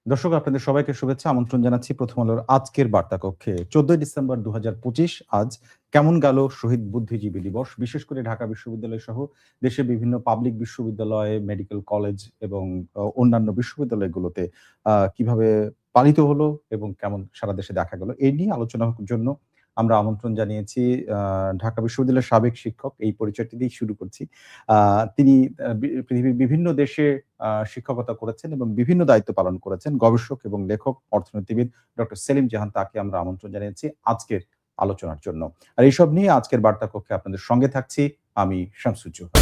দর্শক আপনাদের সবাইকে শুভেচ্ছা আমন্ত্রণ জানাচ্ছি প্রথম আলোর আজকের বার্তা কক্ষে। 14 ডিসেম্বর 2025 আজ কেমন গেল শহীদ বুদ্ধিজীবী দিবস? বিশেষ করে ঢাকা বিশ্ববিদ্যালয় সহ দেশের বিভিন্ন পাবলিক বিশ্ববিদ্যালয়, মেডিকেল কলেজ এবং অন্যান্য বিশ্ববিদ্যালয়গুলোতে কিভাবে পালিত হলো এবং কেমন সারা দেশে দেখা গেল? এই নিয়ে আলোচনার জন্য আমরা আমন্ত্রণ জানিয়েছি ঢাকা বিশ্ববিদ্যালয়ের সাবেক শিক্ষক, এই পরিচয়টি দিয়েই শুরু করছি। তিনি পৃথিবীর বিভিন্ন দেশে শিক্ষকতা করেছেন এবং বিভিন্ন দায়িত্ব পালন করেছেন। গবেষক এবং লেখক অর্থনীতিবিদ ডক্টর সেলিম জাহান তাকে আমরা আমন্ত্রণ জানিয়েছি আজকের আলোচনার জন্য। আর এইসব নিয়ে আজকের বার্তা কক্ষে আপনাদের সঙ্গে থাকছি আমি শামসুজ্জোহা।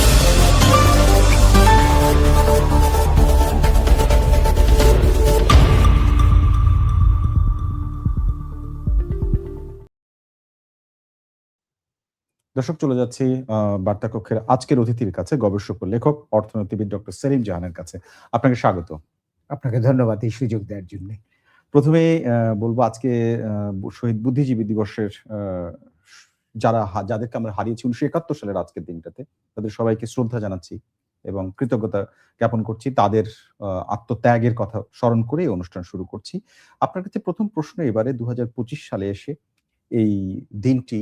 দর্শক চলে যাচ্ছি বার্তা কক্ষের আজকের অতিথির কাছে, গবেষক ও লেখক অর্থনীতিবিদ ডক্টর সেলিম জাহানের কাছে। আপনাকে স্বাগত। আপনাকে ধন্যবাদ এই সুযোগ দেওয়ার জন্য। প্রথমেই বলব আজকে শহীদ বুদ্ধিজীবী দিবসের যাদেরকে আমরা হারিয়েছি 1971 সালের আজকের দিনটাতে, তাদের সবাইকে শ্রদ্ধা জানাচ্ছি এবং কৃতজ্ঞতা জ্ঞাপন করছি। তাদের আত্মত্যাগের কথা স্মরণ করে এই অনুষ্ঠান শুরু করছি। আপনার কাছে প্রথম প্রশ্ন এবারে 2025 সালে এসে এই দিনটি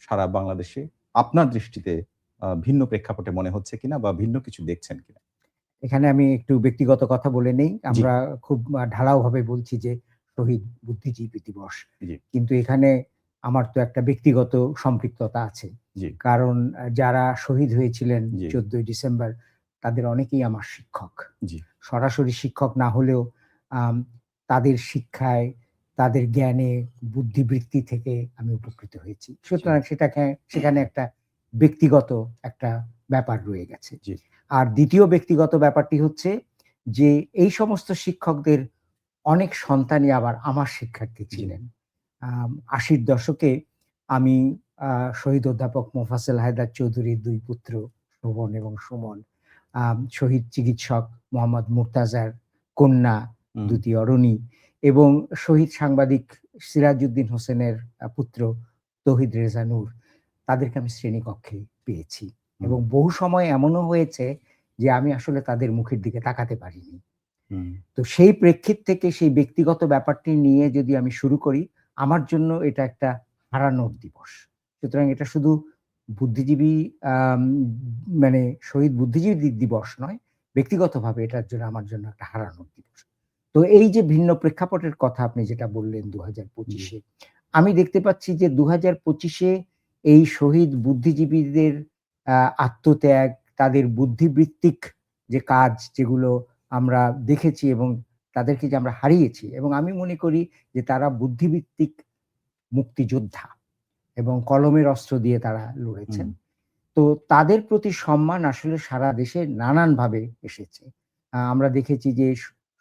সারা বাংলাদেশে আপনার দৃষ্টিতে ভিন্ন প্রেক্ষাপটে মনে হচ্ছে কিনা বা ভিন্ন কিছু দেখছেন কিনা? এখানে আমি একটু ব্যক্তিগত কথা বলে নেই। জি। আমরা খুব ঢালাওভাবে বলছি যে শহীদ বুদ্ধিজীবী দিবস। জি, কিন্তু এখানে আমার তো একটা ব্যক্তিগত সম্পৃক্ততা আছে। জি, কারণ যারা শহীদ হয়েছিলেন জি, 14ই ডিসেম্বর তাদের অনেকেই আমার শিক্ষক। জি, সরাসরি শিক্ষক না হলেও আম তাদের শিক্ষায়, তাদের জ্ঞানে, বুদ্ধিবৃত্তি থেকে আমি উপকৃত হয়েছি। সুতরাং সেখানে একটা ব্যক্তিগত একটা ব্যাপার রয়ে গেছে। জি, আর দ্বিতীয় ব্যক্তিগত ব্যাপারটি হচ্ছে যে এই সমস্ত শিক্ষকদের অনেক সন্তানই আবার আমার শিক্ষার্থী জি, ছিলেন। ৮০ দশকে আমি শহীদ অধ্যাপক মোফাজ্জল হায়দার চৌধুরীর ২ পুত্র শোভন এবং সুমন, শহীদ চিকিৎসক মোহাম্মদ মুর্তাজার কন্যা হুম, দুতি অরণি এবং শহীদ সাংবাদিক সিরাজউদ্দিন হোসেনের পুত্র তৌহিদ রেজা নূর, তাদেরকে আমি শ্রেণীকক্ষে পেয়েছি। হুম, এবং বহু সময় এমনও হয়েছে যে আমি আসলে তাদের মুখের দিকে তাকাতে পারিনি। হুম, তো সেই প্রেক্ষিত থেকে সেই ব্যক্তিগত ব্যাপারটি নিয়ে যদি আমি শুরু করি, আমার জন্য এটা একটা হারানোর দিবস। সুতরাং এটা শুধু বুদ্ধিজীবী আম মানে শহীদ বুদ্ধিজীবী দিবস নয়, ব্যক্তিগতভাবে এটার জন্য আমার জন্য একটা হারানোর দিবস। তো এই যে ভিন্ন প্রেক্ষাপটের কথা আপনি যেটা বললেন জি, ২০২৫ এ, আমি দেখতে পাচ্ছি যে ২০২৫ এ এই শহীদ বুদ্ধিজীবীদের আত্মত্যাগ, তাদের বুদ্ধিবৃত্তিক যে কাজ যেগুলো আমরা দেখেছি এবং তাদেরকে যে আমরা হারিয়েছি, এবং আমি মনে করি যে তারা বুদ্ধিভিত্তিক মুক্তিযোদ্ধা এবং কলমের অস্ত্র দিয়ে তারা হুম, লড়েছেন। তো তাদের প্রতি সম্মান আসলে সারা দেশে নানানভাবে এসেছে। আমরা দেখেছি যে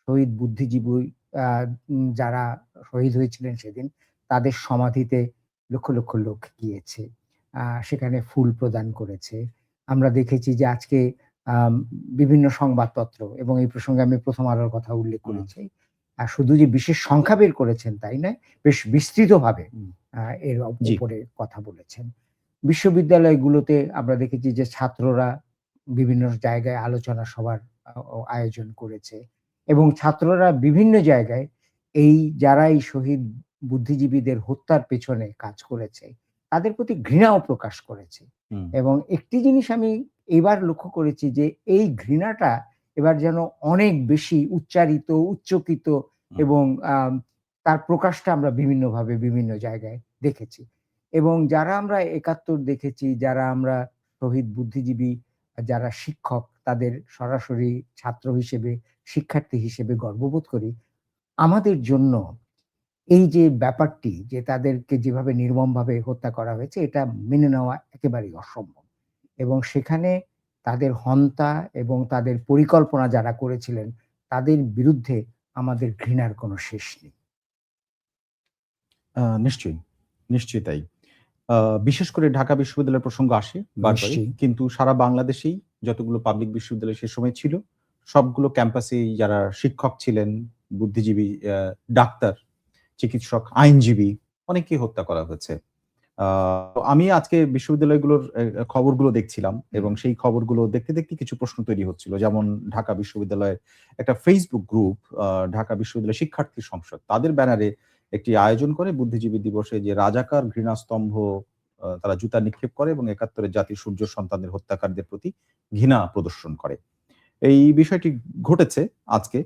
শহীদ বুদ্ধিজীবী আ যারা শহীদ হয়েছিলেন সেদিন, তাদের সমাধিতে লক্ষ, লক্ষ লোক গিয়েছে। সেখানে ফুল প্রদান করেছে। আমরা দেখেছি যে আজকে আম বিভিন্ন সংবাদপত্র, এবং এই প্রসঙ্গে আমি 'প্রথম আলোর' কথা উল্লেখ হুম, করেছি। শুধু যে বিশেষ সংখ্যা বের করেছেন তাই নয়, বেশ বিস্তৃতভাবে হুম, এর জি, উপরে কথা বলেছেন। বিশ্ববিদ্যালয়গুলোতে আমরা দেখেছি যে ছাত্ররা বিভিন্ন জায়গায় আলোচনা সভার আয়োজন করেছে এবং ছাত্ররা বিভিন্ন জায়গায় যারা এই শহীদ বুদ্ধিজীবীদের হত্যার পেছনে কাজ করেছে, তাদের প্রতি ঘৃণাও প্রকাশ করেছে। হুম, এবং একটি জিনিস আমি এবার লক্ষ্য করেছি যে এই ঘৃণাটা এবার যেন অনেক বেশি উচ্চারিত, উচ্চকিত, হুম, এবং তার প্রকাশটা আমরা বিভিন্নভাবে বিভিন্ন জায়গায় দেখেছি। এবং যারা আমরা ৭১ দেখেছি, যারা আমরা শহীদ বুদ্ধিজীবী, যারা শিক্ষক, তাদের সরাসরি ছাত্র হিসেবে, শিক্ষার্থী হিসেবে গর্ববোধ করি। আমাদের জন্য এই যে ব্যাপারটি যে তাদেরকে যেভাবে নির্মমভাবে হত্যা করা হয়েছে, এটা মেনে নেওয়া একেবারেই অসম্ভব। এবং সেখানে তাদের হন্তা এবং তাদের পরিকল্পনা যারা করেছিলেন, তাদের বিরুদ্ধে আমাদের ঘৃণার কোনো শেষ নেই। নিশ্চয়ই, নিশ্চয়ই তাই। আ বিশেষ করে ঢাকা বিশ্ববিদ্যালয়ের প্রসঙ্গ আসে বারবারই। নিশ্চয়ই। কিন্তু সারা বাংলাদেশেই যতগুলো পাবলিক বিশ্ববিদ্যালয় সে সময় ছিল, সবগুলো ক্যাম্পাসেই যারা শিক্ষক ছিলেন, বুদ্ধিজীবী, ডাক্তার, চিকিৎসক, আইনজীবী অনেককেই হত্যা করা হয়েছে। আমি আজকে বিশ্ববিদ্যালয়গুলোর খবরগুলো দেখছিলাম এবং সেই খবরগুলো দেখতে দেখতে কিছু প্রশ্ন তৈরি হচ্ছিল। যেমন ঢাকা বিশ্ববিদ্যালয়ের একটা ফেসবুক গ্রুপ, ঢাকা বিশ্ববিদ্যালয় শিক্ষার্থী সংসদ, তাদের ব্যানারে একটি আয়োজন করে বুদ্ধিজীবী দিবসে যে রাজাকার ঘৃণাস্তম্ভ তারা জুতা নিক্ষেপ করে এবং ৭১ জাতির সূর্য সন্তানদের হত্যাকারীদের প্রতি ঘৃণা প্রদর্শন করে। এই বিষয়টি ঘটেছে আজকে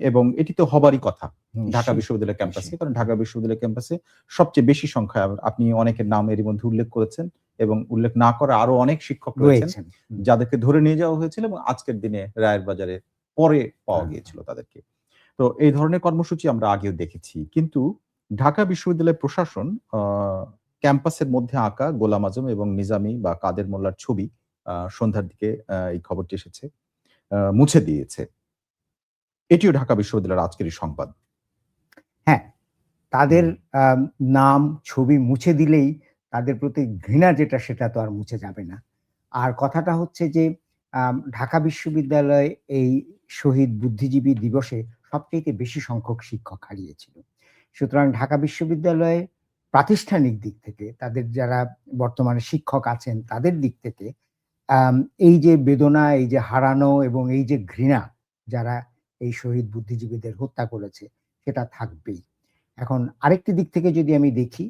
এবং এটি তো হবারই কথা ঢাকা বিশ্ববিদ্যালয় ক্যাম্পাসে। কারণ ঢাকা বিশ্ববিদ্যালয় ক্যাম্পাসে সবচেয়ে বেশি সংখ্যায় আপনি অনেকের নাম এরই মধ্যে উল্লেখ করেছেন এবং উল্লেখ না করা আরো অনেক শিক্ষক রয়েছেন যাদেরকে ধরে নিয়ে যাওয়া হয়েছিল এবং আজকের দিনে রায়ের বাজারে পরে পাওয়া গিয়েছিল তাদেরকে। তো এই ধরনের কর্মসূচি আমরা আগেও দেখেছি, কিন্তু ঢাকা বিশ্ববিদ্যালয় প্রশাসন ক্যাম্পাসের মধ্যে আঁকা গোলাম আজম এবং নিজামী বা কাদের মোল্লার ছবি সন্ধ্যার দিকে এই খবরটি এসেছে, মুছে দিয়েছে। এটিও ঢাকা বিশ্ববিদ্যালয়ের আজকেরই সংবাদ। হ্যাঁ, তাদের নাম ছবি মুছে দিলেই তাদের প্রতি ঘৃণা যেটা সেটা তো আর মুছে যাবে না। আর কথাটা হচ্ছে যে ঢাকা বিশ্ববিদ্যালয় এই শহীদ বুদ্ধিজীবী দিবসে সবচেয়ে বেশি সংখ্যক শিক্ষক হারিয়েছিল। সুতরাং ঢাকা বিশ্ববিদ্যালয়ে প্রাতিষ্ঠানিক দিক থেকে তাদের যারা বর্তমানে শিক্ষক আছেন তাদের দিক থেকে এই যে বেদনা, এই যে হারানো এবং এই যে ঘৃণা যারা এই শহীদ বুদ্ধিজীবীদের হত্যা করেছে সেটা থাকবেই। এখন আরেকটি দিক থেকে যদি আমি দেখি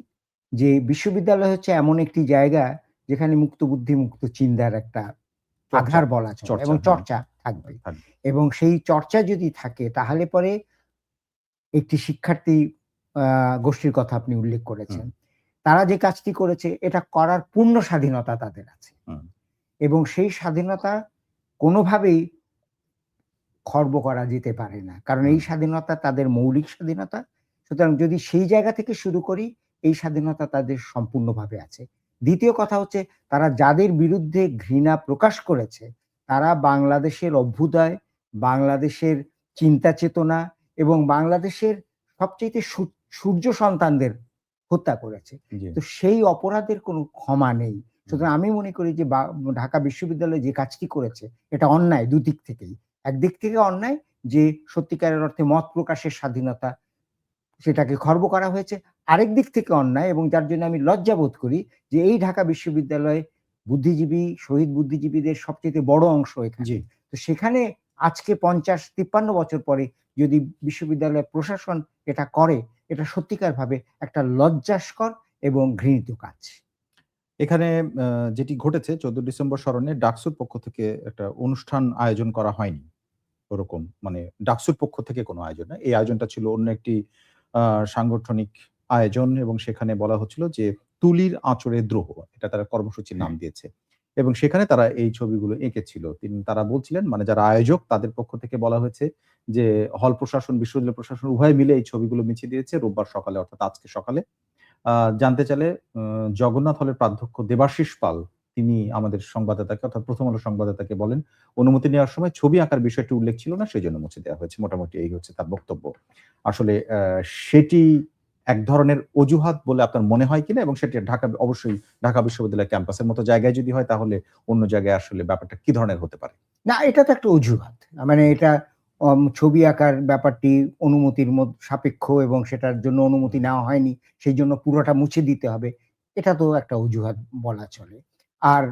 যে বিশ্ববিদ্যালয় হচ্ছে এমন একটি জায়গা যেখানে মুক্ত বুদ্ধি মুক্ত চিন্তার একটা আধার বলা চলে এবং চর্চা থাকবে। এবং সেই চর্চা যদি থাকে তাহলে পরে একটি শিক্ষার্থী গোষ্ঠীর কথা আপনি উল্লেখ করেছেন, তারা যে কাজটি করেছে এটা করার পূর্ণ স্বাধীনতা তাদের আছে এবং সেই স্বাধীনতা কোনোভাবেই খর্ব করা যেতে পারে না, কারণ এই স্বাধীনতা তাদের মৌলিক স্বাধীনতা। সুতরাং যদি সেই জায়গা থেকে শুরু করি, এই স্বাধীনতা তাদের সম্পূর্ণভাবে আছে। দ্বিতীয় কথা হচ্ছে তারা যাদের বিরুদ্ধে ঘৃণা প্রকাশ করেছে তারা বাংলাদেশের অভ্যুদয়, বাংলাদেশের চিন্তা চেতনা এবং বাংলাদেশের সবচেয়ে সূর্য সন্তানদের হত্যা করেছে। তো সেই অপরাধের কোনো ক্ষমা নেই। সুতরাং আমি মনে করি যে ঢাকা বিশ্ববিদ্যালয় যে কাজটি করেছে এটা অন্যায় দুদিক থেকেই। একদিক থেকে অন্যায় যে সত্যিকারের অর্থে মত প্রকাশের স্বাধীনতা সেটাকে খর্ব করা হয়েছে, আরেক দিক থেকে অন্যায় এবং যার জন্য আমি লজ্জা বোধ করি যে এই ঢাকা বিশ্ববিদ্যালয়ে বুদ্ধিজীবী শহীদ বুদ্ধিজীবীদের সবচেয়ে বড় অংশ এখানে। তো সেখানে আজকে ৫০-৫৩ বছর পরে যদি বিশ্ববিদ্যালয় প্রশাসন এটা করে, এটা সত্যিকার ভাবে একটা লজ্জাস্কর এবং ঘৃণিত কাজ। এখানে যেটি ঘটেছে ১৪ ডিসেম্বর স্মরণে ডাকসুর পক্ষ থেকে একটা অনুষ্ঠান আয়োজন করা হয়নি। ওরকম মানে ডাকসুর পক্ষ থেকে কোনো আয়োজন না। এই আয়োজনটা ছিল অন্য একটি সাংগঠনিক আয়োজন এবং সেখানে বলা হচ্ছিল যে তুলির আঁচড়ে দ্রোহ, এটা তারা কর্মসূচির নাম দিয়েছে এবং সেখানে তারা এই ছবিগুলো এঁকেছিল। তারা বলছিলেন মানে যারা আয়োজক তাদের পক্ষ থেকে বলা হয়েছে যে হল প্রশাসন, বিশ্ববিদ্যালয় প্রশাসন উভয় মিলে এই ছবিগুলো মিছে দিয়েছে রোববার সকালে, অর্থাৎ আজকে সকালে। জানতে চাইলে জগন্নাথ হলের প্রাধ্যক্ষ দেবাশিস পাল তিনি আমাদের সংবাদদাতাকে অর্থাৎ প্রথম আলো সংবাদদাতাকে বলেন অনুমতি নেওয়ার সময় ছবি আঁকার বিষয়টি উল্লেখ ছিল না, সেই জন্য মুছে দেওয়া হয়েছে। মোটামুটি এই হচ্ছে তার বক্তব্য। আসলে সেটি এক ধরনের অজুহাত বলে আপনার মনে হয় কিনা এবং সেটি অবশ্যই ঢাকা বিশ্ববিদ্যালয় ক্যাম্পাসের মতো জায়গায় যদি হয় তাহলে অন্য জায়গায় আসলে ব্যাপারটা কি ধরনের হতে পারে? না, এটা তো একটা অজুহাত। মানে এটা ছবি আঁকার ব্যাপারটি অনুমতির সাপেক্ষ এবং সেটার জন্য অনুমতি নেওয়া হয়নি, সেই জন্য পুরোটা মুছে দিতে হবে। এটা তো একটা অজুহাত বলা চলে। আর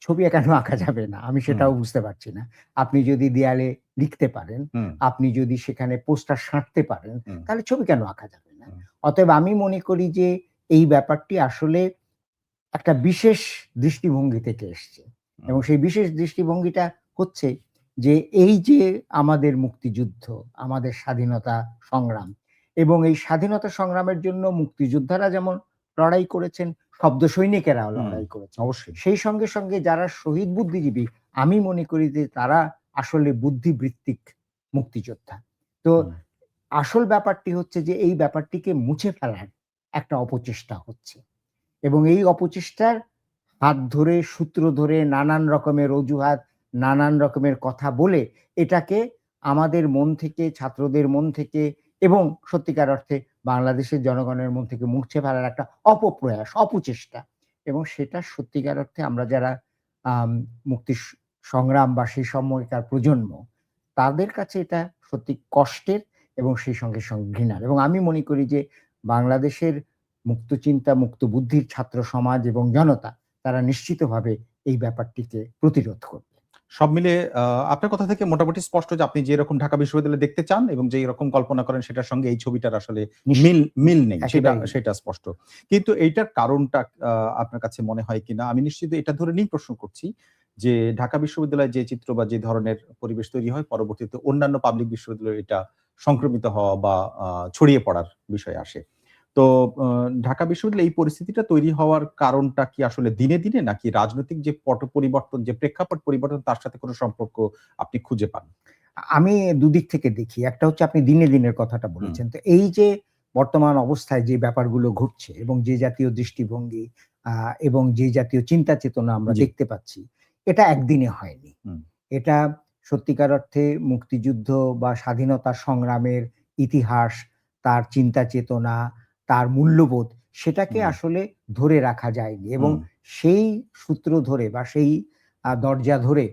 ছবি কেন আঁকা যাবে না আমি সেটাও বুঝতে পারছি না। আপনি যদি দেয়ালে লিখতে পারেন, আপনি যদি সেখানে পোস্টার সাঁটতে পারেন, তাহলে ছবি কেন আঁকা যাবে না? অতএব আমি মনে করি যে এই ব্যাপারটি আসলে একটা বিশেষ দৃষ্টিভঙ্গি থেকে এসছে এবং সেই বিশেষ দৃষ্টিভঙ্গিটা হচ্ছে যে এই যে আমাদের মুক্তিযুদ্ধ, আমাদের স্বাধীনতা সংগ্রাম এবং এই স্বাধীনতা সংগ্রামের জন্য মুক্তিযোদ্ধারা যেমন লড়াই করেছেন, শব্দ সৈনিকেরাও লড়াই করেছেন। অবশ্যই। সেই সঙ্গে সঙ্গে যারা শহীদ বুদ্ধিজীবী আমি মনে করি যে তারা আসলে বুদ্ধিবৃত্তিক মুক্তিযোদ্ধা। তো আসল ব্যাপারটি হচ্ছে যে এই ব্যাপারটিকে মুছে ফেলার একটা অপচেষ্টা হচ্ছে এবং এই অপচেষ্টার হাত ধরে সূত্র ধরে নানান রকমের অজুহাত, নানান রকমের কথা বলে এটাকে আমাদের মন থেকে, ছাত্রদের মন থেকে এবং সত্যিকার অর্থে বাংলাদেশের জনগণের মন থেকে মুছে ফেলার একটা অপপ্রয়াস, অপচেষ্টা এবং সেটা সত্যিকার অর্থে আমরা যারা মুক্তি সংগ্রাম বা সেই সময়কার প্রজন্ম তাদের কাছে এটা সত্যি কষ্টের এবং সেই সঙ্গে ঘৃণার। এবং আমি মনে করি যে বাংলাদেশের মুক্তচিন্তা মুক্ত বুদ্ধির ছাত্র সমাজ এবং জনতা তারা নিশ্চিতভাবে এই ব্যাপারটিকে প্রতিরোধ করবে। সব মিলিয়ে আপনার কথা থেকে মোটামুটি স্পষ্ট যে আপনি যেরকম ঢাকা বিশ্ববিদ্যালয় দেখতে চান এবং যেই রকম কল্পনা করেন সেটার সঙ্গে এই ছবিটার আসলে মিল নেই, সেটা স্পষ্ট। কিন্তু এইটার কারণটা আপনার কাছে মনে হয় কিনা, আমি নিশ্চিত এটা ধরে নিয়েই প্রশ্ন করছি যে ঢাকা বিশ্ববিদ্যালয়ে যে চিত্র বা যে ধরনের পরিবেশ তৈরি হয়, পরবর্তীতে অন্যান্য পাবলিক বিশ্ববিদ্যালয়ে এটা সংক্রমিত হওয়া বা ছড়িয়ে পড়ার বিষয় আসে। তো ঢাকা বিশ্ববিদ্যালয়ে এই পরিস্থিতিটা তৈরি হওয়ার কারণটা কি আসলে দিনে দিনে, নাকি রাজনৈতিক যে পট পরিবর্তন, যে প্রেক্ষাপট পরিবর্তন, তার সাথে কোনো সম্পর্ক আপনি খুঁজে পান? আমি দুদিক থেকে দেখি। একটা হচ্ছে আপনি দিনের কথাটা বলেছেন। তো এই যে বর্তমান অবস্থায় যে ব্যাপারগুলো ঘটছে এবং যে জাতীয় দৃষ্টিভঙ্গি এবং যে জাতীয় চিন্তা চেতনা আমরা দেখতে পাচ্ছি, এটা একদিনে হয়নি। এটা সত্যিকার অর্থে মুক্তিযুদ্ধ বা স্বাধীনতা সংগ্রামের ইতিহাস, তার চিন্তা চেতনা, তার মূল্যবোধ, সেটাকে আসলে ধরে রাখা যায়নি এবং সেই সূত্র ধরে বা সেই দরজা ধরে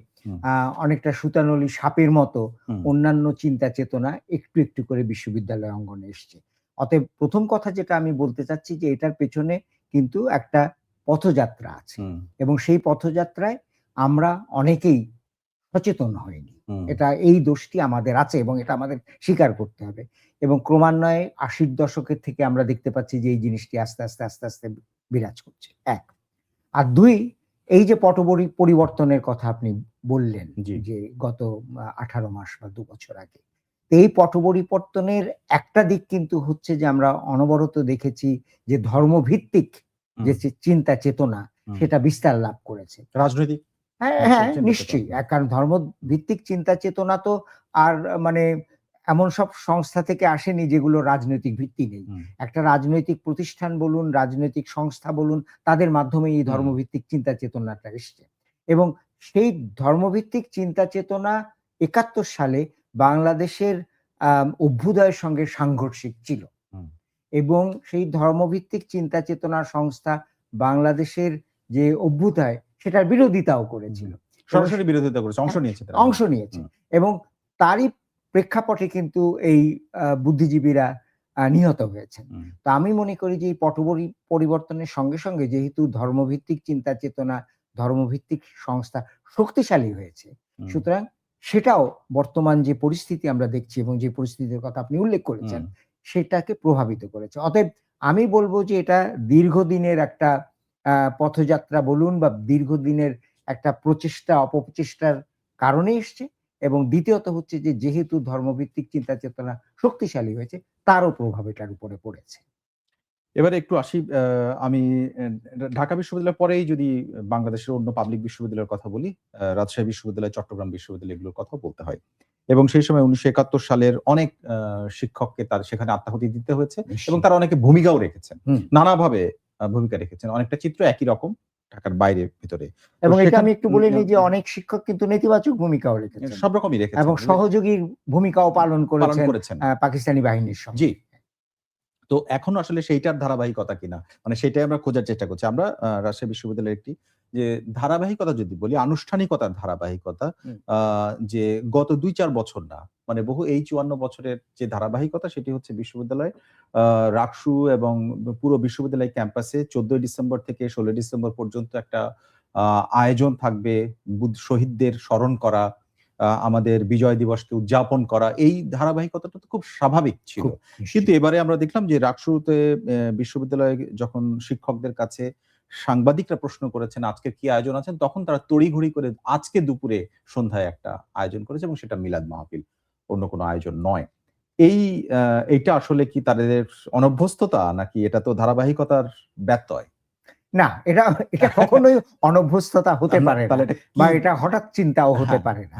অনেকটা সুতানলি সাপের মতো অন্যান্য চিন্তা চেতনা একটু একটু করে বিশ্ববিদ্যালয় অঙ্গনে এসছে। অতএব প্রথম কথা যেটা আমি বলতে চাচ্ছি যে এটার পেছনে কিন্তু একটা পথযাত্রা আছে এবং সেই পথযাত্রায় আমরা অনেকেই সচেতন হয়নি। এটা এই দোষটি আমাদের আছে এবং এটা আমাদের স্বীকার করতে হবে এবং ক্রমান্বয়ে ৮০ দশকের থেকে আমরা দেখতে পাচ্ছি যে এই জিনিসটি আস্তে আস্তে বিরাজ করছে, এক। আর দুই, এই যে পরিবর্তনের কথা আপনি বললেন যে গত ১৮ মাস বা ২ বছর আগে, এই পট পরিবর্তনের একটা দিক কিন্তু হচ্ছে যে আমরা অনবরত দেখেছি যে ধর্মভিত্তিক যে চিন্তা চেতনা সেটা বিস্তার লাভ করেছে। রাজনৈতিক, হ্যাঁ, নিশ্চয়ই। কারণ ধর্মভিত্তিক চিন্তা চেতনা তো আর মানে এমন সব সংস্থা থেকে আসেনি যেগুলো রাজনৈতিক ভিত্তি নেই। একটা রাজনৈতিক প্রতিষ্ঠান বলুন, রাজনৈতিক সংস্থা বলুন, তাদের মাধ্যমে এই ধর্মভিত্তিক চিন্তা চেতনাটা এসছে এবং সেই ধর্মভিত্তিক চিন্তা চেতনা ৭১ সালে বাংলাদেশের অভ্যুদয়ের সঙ্গে সাংঘর্ষিক ছিল এবং সেই ধর্মভিত্তিক চিন্তা চেতনার সংস্থা বাংলাদেশের যে অভ্যুদয় সেটার বিরোধিতাও করেছিল, সরাসরি বিরোধিতা করেছে, অংশ নিয়েছে এবং তারই প্রেক্ষাপটে কিন্তু এই বুদ্ধিজীবীরা নিহত হয়েছেন। তো আমি মনে করি যে এই পট পরিবর্তনের সঙ্গে সঙ্গে যেহেতু ধর্মভিত্তিক চিন্তা চেতনা, ধর্মভিত্তিক সংস্থা শক্তিশালী হয়েছে, সুতরাং সেটাও বর্তমান যে পরিস্থিতি আমরা দেখছি এবং যে পরিস্থিতির কথা আপনি উল্লেখ করেছেন সেটাকে প্রভাবিত করেছে। অতএব আমি বলবো যে এটা দীর্ঘদিনের একটা পথযাত্রা বলুন বা দীর্ঘদিনের একটা প্রচেষ্টা অপপ্রচেষ্টার কারণে এসছে এবং দ্বিতীয়ত হচ্ছে যে যেহেতু ধর্মভিত্তিক চিন্তা চেতনা শক্তিশালী হয়েছে তারও প্রভাব এটার উপরে পড়েছে। এবারে একটু আসি, আমি ঢাকা বিশ্ববিদ্যালয়ের পরেই যদি বাংলাদেশের অন্য পাবলিক বিশ্ববিদ্যালয়ের কথা বলি, রাজশাহী বিশ্ববিদ্যালয়, চট্টগ্রাম বিশ্ববিদ্যালয়, এগুলোর কথা বলতে হয় এবং সেই সময় ১৯৭১ সালের অনেক শিক্ষককে তার সেখানে আত্মাহুতি দিতে হয়েছে এবং তারা অনেকে ভূমিকাও রেখেছেন, নানাভাবে ভূমিকা রেখেছেন। অনেকটা চিত্র একই রকম ঢাকার বাইরে ভিতরে, এবং এটা আমি একটু বলে নিই যে অনেক শিক্ষক কিন্তু নেতিবাচক ভূমিকাও রেখেছেন, সব রকমই রেখেছেন এবং সহযোগীর ভূমিকাও পালন করেছেন পাকিস্তানি বাহিনীর সঙ্গে। জি। তো এখন আসলে সেইটার ধারাবাহিকতা কিনা, মানে সেটাই আমরা খোঁজার চেষ্টা করছি। আমরা রাজশাহী বিশ্ববিদ্যালয়ের একটি যে ধারাবাহিকতা যদি বলি, আনুষ্ঠানিকতার ধারাবাহিকতা, যে গত ২-৪ বছর না, মানে বহু এই ৫৪ বছরের যে ধারাবাহিকতা, সেটি হচ্ছে বিশ্ববিদ্যালয় রাকসু এবং পুরো বিশ্ববিদ্যালয় ক্যাম্পাসে ১৪ ডিসেম্বর থেকে ১৬ ডিসেম্বর পর্যন্ত একটা আয়োজন থাকবে, শহীদদের স্মরণ করা, আমাদের বিজয় দিবসকে উদযাপন করা। এই ধারাবাহিকতাটা তো খুব স্বাভাবিক ছিল। কিন্তু এবারে আমরা দেখলাম যে রাকসুতে বিশ্ববিদ্যালয়ে যখন শিক্ষকদের কাছে সাংবাদিকরা প্রশ্ন করেছেন আজকে কি আয়োজন আছেন, তখন তারা তড়িঘড়ি করে আজকে দুপুরে সন্ধ্যায় একটা আয়োজন করেছে এবং সেটা মিলাদ মাহফিল, অন্য কোনো আয়োজন নয়। এইটা আসলে কি তাদের অনভ্যস্ততা, নাকি এটা তো ধারাবাহিকতার ব্যত্যয়? না, এটা কখনোই অনভ্যস্ততা হতে পারে না বা এটা হঠাৎ চিন্তাও হতে পারে না।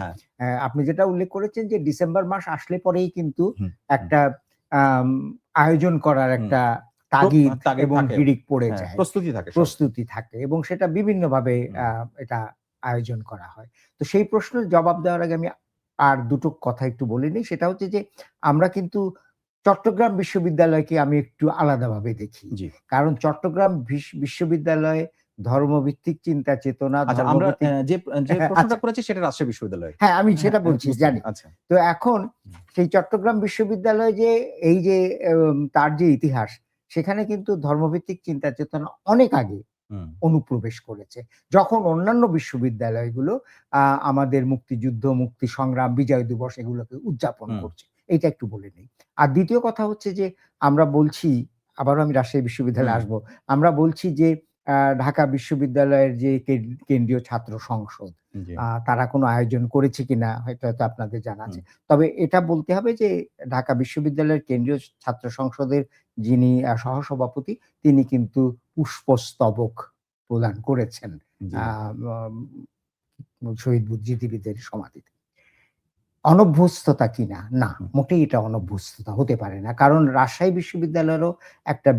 আপনি যেটা উল্লেখ করেছেন যে ডিসেম্বর মাস আসলে পরেই কিন্তু একটা আয়োজন করার একটা তাগিদ এবং হিড়িক পড়ে যায়, প্রস্তুতি থাকে এবং সেটা বিভিন্নভাবে এটা আয়োজন করা হয়। তো সেই প্রশ্নের জবাব দেওয়ার আগে আমি আর দুটো কথা একটু বলে নিই। সেটা হচ্ছে যে আমরা কিন্তু চট্টগ্রাম বিশ্ববিদ্যালয়কে আমি একটু আলাদাভাবে দেখি, কারণ চট্টগ্রাম বিশ্ববিদ্যালয়ে ধর্মভিত্তিক চিন্তা চেতনা, আমরা যে প্রশ্নটা করেছি সেটা রাজশাহী বিশ্ববিদ্যালয়। হ্যাঁ, আমি সেটা বলছি, জানি। তো এখন সেই চট্টগ্রাম বিশ্ববিদ্যালয় যে এই যে তার যে ইতিহাস, সেখানে কিন্তু ধর্মভিত্তিক চিন্তা চেতনা অনেক আগে হুম, অনুপ্রবেশ করেছে। যখন অন্যান্য বিশ্ববিদ্যালয়গুলো আমাদের মুক্তিযুদ্ধ, মুক্তি সংগ্রাম, বিজয় দিবস এগুলোকে উদযাপন হুম, করছে। এইটা একটু বলে নেই। আর দ্বিতীয় কথা হচ্ছে যে আমরা বলছি, আবারও আমি রাজশাহী হুম, বিশ্ববিদ্যালয়ে আসবো। আমরা বলছি যে ঢাকা বিশ্ববিদ্যালয়ের যে কেন্দ্রীয় ছাত্র সংসদ জি, তারা কোনো আয়োজন করেছে কিনা হয়তো আপনাদের জানা হুম, আছে। তবে এটা বলতে হবে যে ঢাকা বিশ্ববিদ্যালয়ের কেন্দ্রীয় ছাত্র সংসদের যিনি সহসভাপতি তিনি কিন্তু পুষ্পস্তবক প্রদান করেছেন জি, আ শহীদ বুদ্ধিজীবীদের সমাধিতে। অনভ্যস্ততা কিনা? না, হুম, মোটেই এটা অনভ্যস্ততা হতে পারে না। কারণ রাজশাহী বিশ্ববিদ্যালয়েরও একটা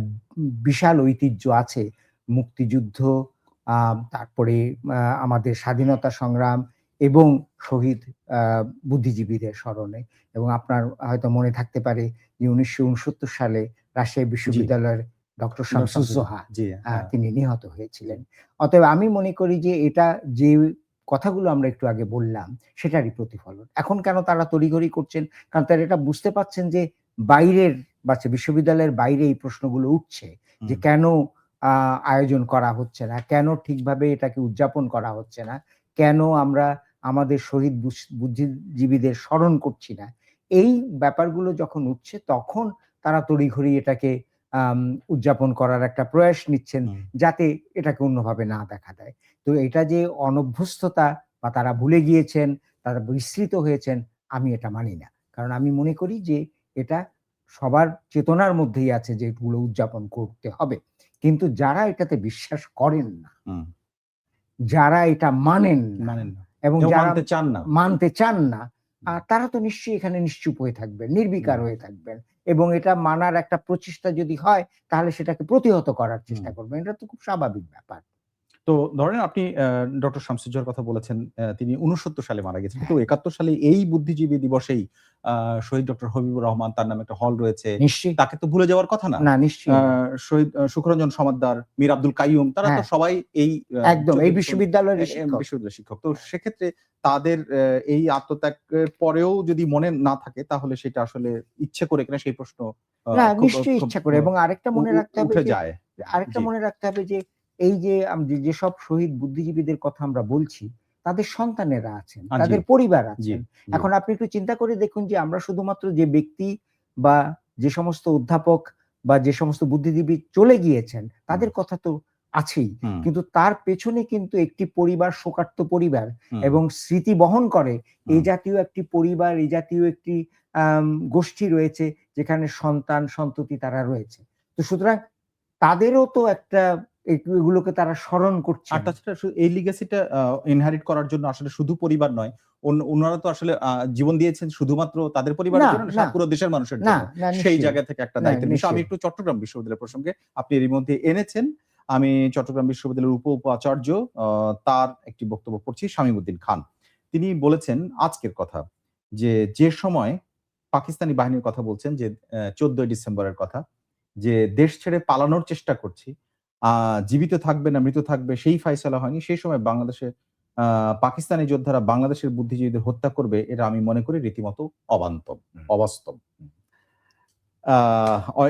বিশাল ঐতিহ্য আছে। মুক্তিযুদ্ধ, আ তারপরে আমাদের স্বাধীনতা সংগ্রাম এবং শহীদ আ বুদ্ধিজীবীদের স্মরণে। এবং আপনার হয়তো মনে থাকতে পারে যে ১৯৬৯ সালে রাজশাহী জি, বিশ্ববিদ্যালয়ের ডক্টর শামসুজ্জোহা জি, হ্যাঁ, তিনি নিহত জি, হয়েছিলেন। অতএব আমি মনে করি যে এটা যে কথাগুলো আমরা একটু আগে বললাম সেটারই প্রতিফলন। এখন কেন তারা তড়িঘড়ি করছেন? কারণ তারা এটা বুঝতে পারছেন যে বাইরের বিশ্ববিদ্যালয়ের বাইরে এই প্রশ্নগুলো উঠছে যে হুম, কেন আ আয়োজন করা হচ্ছে না? কেন ঠিকভাবে এটাকে উদযাপন করা হচ্ছে না? কেন আমরা আমাদের শহীদ বুদ্ধিজীবীদের স্মরণ করছি না? এই ব্যাপারগুলো যখন উঠছে তখন তারা তড়িঘড়ি এটাকে আম উদযাপন করার একটা প্রয়াস নিচ্ছেন হুম, যাতে এটাকে অন্যভাবে না দেখা দেয়। তো এটা যে অনভ্যস্ততা বা তারা ভুলে গিয়েছেন, তারা বিস্মৃত হয়েছেন, আমি এটা মানি না। কারণ আমি মনে করি যে এটা সবার চেতনার মধ্যেই আছে যে এগুলো উদযাপন করতে হবে। কিন্তু যারা এটাতে বিশ্বাস করেন না, হুম, যারা এটা মানেন না মানেন না। এবং কেউ যারা মানতে চান না। মানতে চান না, হুম, তারা তো নিশ্চয়ই এখানে নিশ্চুপ হয়ে থাকবেন, জি, নির্বিকার হয়ে থাকবেন এবং এটা মানার একটা প্রচেষ্টা যদি হয় তাহলে সেটাকে প্রতিহত করার হুম। চেষ্টা করবেন। এটা তো খুব স্বাভাবিক ব্যাপার। তো ধরেন আপনি ডক্টর শামসুজ্জোহার কথা বলেছেন। তিনি ৬৯ সালে মারা গেছেন। কিন্তু হ্যাঁ, ৭১ সালে এই বুদ্ধিজীবী দিবসেই আ শহীদ ডক্টর হবিবুর রহমান তার নামে একটা হল রয়েছে। নিশ্চয়ই। তাকে তো ভুলে যাওয়ার কথা না। না, আ নিশ্চয়ই না। শহীদ সুখরঞ্জন সমাদ্দার, মীর আব্দুল কাইয়ুম তারা তো হ্যাঁ, সবাই এই একদম ১৪ এই ডিসেম্বর বিশ্ববিদ্যালয়েরই শিক্ষক। বিশ্ববিদ্যালয়ের শিক্ষক। তো সেক্ষেত্রে তাদের এই আত্মত্যাগের পরেও যদি মনে না থাকে তাহলে সেটা আসলে ইচ্ছে করে কিনা সেই প্রশ্ন না, খুব নিশ্চয়ই খুব ইচ্ছা করে এবং আরেকটা উ মনে উ রাখতে হবে উঠে যে যায়। জি, এই যে যেসব শহীদ বুদ্ধিজীবীদের কথা আমরা বলছি, তাদের সন্তানেরা আছেন, জি, তাদের পরিবার জি, আছেন। জি, এখন আপনি একটু চিন্তা করে দেখুন যে আমরা শুধুমাত্র যে ব্যক্তি বা যে সমস্ত অধ্যাপক বা যে সমস্ত বুদ্ধিজীবী চলে গিয়েছেন, হুম, তাদের কথা তো আছেই। হুম, কিন্তু তার পেছনে কিন্তু একটি পরিবার, শোকার্ত পরিবার হুম, এবং স্মৃতি বহন করে এই হুম। জাতীয় একটি পরিবার, এই জাতীয় একটি গোষ্ঠী রয়েছে যেখানে সন্তান, সন্ততি তারা রয়েছে। তো সুতরাং তাদেরও তো একটা এগুলোকে তারা স্মরণ আর করছেন। তাছাড়া এই লিগ্যাসিটা ইনহেরিট করার জন্য আসলে শুধু পরিবার নয়, উনারা তো আসলে জীবন দিয়েছেন শুধুমাত্র তাদের পরিবারের না, জন্য না, না, পুরো দেশের মানুষের না, জন্য। না সেই নিশ্চয়ই। জায়গা থেকে একটা না দায়িত্বের বিষয়। আমি নিশ্চয়ই। একটু চট্টগ্রাম বিশ্ববিদ্যালয় প্রসঙ্গে আপনি এরই মধ্যে এনেছেন। আমি চট্টগ্রাম বিশ্ববিদ্যালয়ের উপাচার্য আ তার একটি বক্তব্য পড়ছি শামীমউদ্দিন খান। তিনি বলেছেন আজকের কথা যে সময় পাকিস্তানি বাহিনীর কথা বলছেন যে ১৪ই ডিসেম্বরের কথা। যে দেশ ছেড়ে পালানোর চেষ্টা করছি। আ জীবিত থাকবে না মৃত থাকবে সেই ফায়সালা হয়নি। সেই সময় বাংলাদেশে আ পাকিস্তানি যোদ্ধারা বাংলাদেশের বুদ্ধিজীবীদের হত্যা করবে এটা আমি মনে করি রীতিমতো অবান্তর, হুম। অবাস্তব। আ